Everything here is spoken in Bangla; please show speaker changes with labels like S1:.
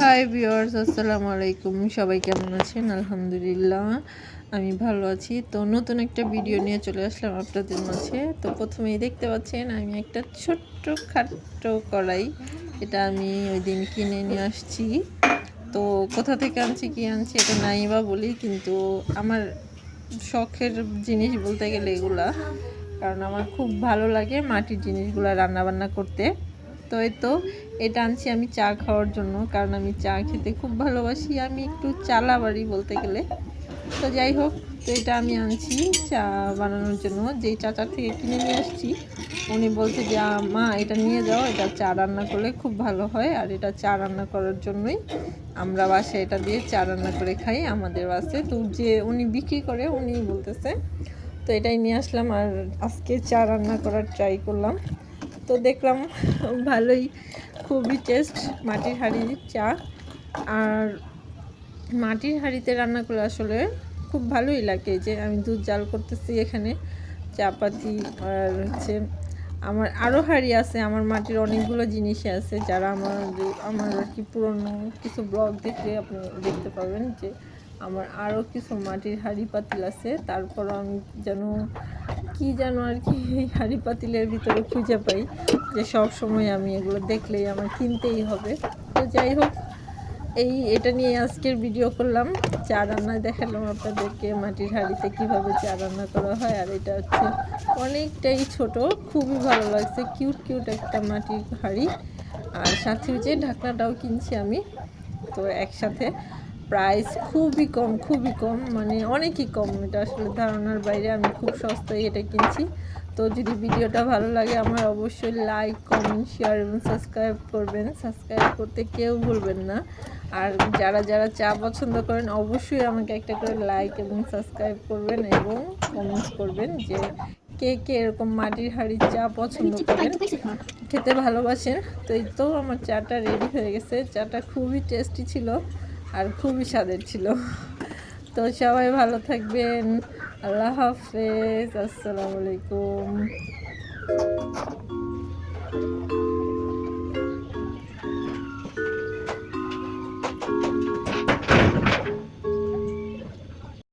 S1: হাই ভিউয়ার্স, আসসালামু আলাইকুম। সবাই কেমন আছেন? আলহামদুলিল্লাহ আমি ভালো আছি। তো নতুন একটা ভিডিও নিয়ে চলে আসলাম আপনাদের মাঝে। তো প্রথমেই দেখতে পাচ্ছেন আমি একটা ছোট্ট খাট্ট কড়াই, এটা আমি ওই দিন কিনে নিয়ে আসছি। তো কোথা থেকে আনছি কি আনছি এটা নাই বা বলি, কিন্তু আমার শখের জিনিস বলতে গেলে এগুলা, কারণ আমার খুব ভালো লাগে মাটির জিনিসগুলো রান্নাবান্না করতে। তো এই তো এটা আনছি আমি চা খাওয়ার জন্য, কারণ আমি চা খেতে খুব ভালোবাসি। আমি একটু চালাবাড়ি বলতে গেলে। তো যাই হোক, তো এটা আমি আনছি চা বানানোর জন্য। যেই চাচার থেকে কিনে নিয়ে আসছি উনি বলছে যে মা এটা নিয়ে যাও, এটা চা রান্না করলে খুব ভালো হয়। আর এটা চা রান্না করার জন্যই আমরা বাসায় এটা দিয়ে চা রান্না করে খাই আমাদের বাসে। তো যে উনি বিক্রি করে উনি বলতেছে, তো এটাই নিয়ে আসলাম। আর আজকে চা রান্না করার ট্রাই করলাম, তো দেখলাম ভালোই, খুবই টেস্ট মাটির হাঁড়ির চা। আর মাটির হাঁড়িতে রান্না করলে আসলে খুব ভালোই লাগে। যে আমি দুধ জাল করতেছি এখানে, চাপাতি, আর হচ্ছে আমার আরও হাঁড়ি আছে। আমার মাটির অনেকগুলো জিনিসই আছে, যারা আমার আর কি পুরনো কিছু ব্লগ দেখলে আপনি দেখতে পাবেন যে আমার আরও কিছু মাটির হাঁড়ি পাতিল আছে। তারপরও আমি যেন আর কি এই হাঁড়ি পাতিলের ভিতরে খুঁজে পাই যে সব সময় আমি এগুলো দেখলেই আমার কিনতেই হবে। তো যাই হোক, এটা নিয়ে আজকের ভিডিও করলাম। চা রান্না দেখালাম আপনাদেরকে, মাটির হাঁড়িতে কীভাবে চা রান্না করা হয়। আর এটা হচ্ছে অনেকটাই ছোট, খুবই ভালো লাগছে, কিউট কিউট একটা মাটির হাঁড়ি। আর সাথে যে ঢাকনাটাও কিনছি আমি। তো একসাথে প্রাইস খুবই কম, মানে অনেকই কম, এটা আসলে ধারণার বাইরে। আমি খুব সস্তায় এটা কিনছি। তো যদি ভিডিওটা ভালো লাগে আমার অবশ্যই লাইক, কমেন্ট, শেয়ার এবং সাবস্ক্রাইব করবেন। সাবস্ক্রাইব করতে কেউ ভুলবেন না। আর যারা চা পছন্দ করেন অবশ্যই আমাকে একটা করে লাইক এবং সাবস্ক্রাইব করবেন এবং কমেন্টস করবেন যে কে কে এরকম মাটির হাঁড়ির চা পছন্দ করেন, খেতে ভালোবাসেন। তো এই তো আমার চাটা রেডি হয়ে গেছে। চাটা খুবই টেস্টি ছিল আর খুবই স্বাদের ছিল। তো সবাই ভালো থাকবেন। আল্লাহ হাফেজ, আসসালামু আলাইকুম।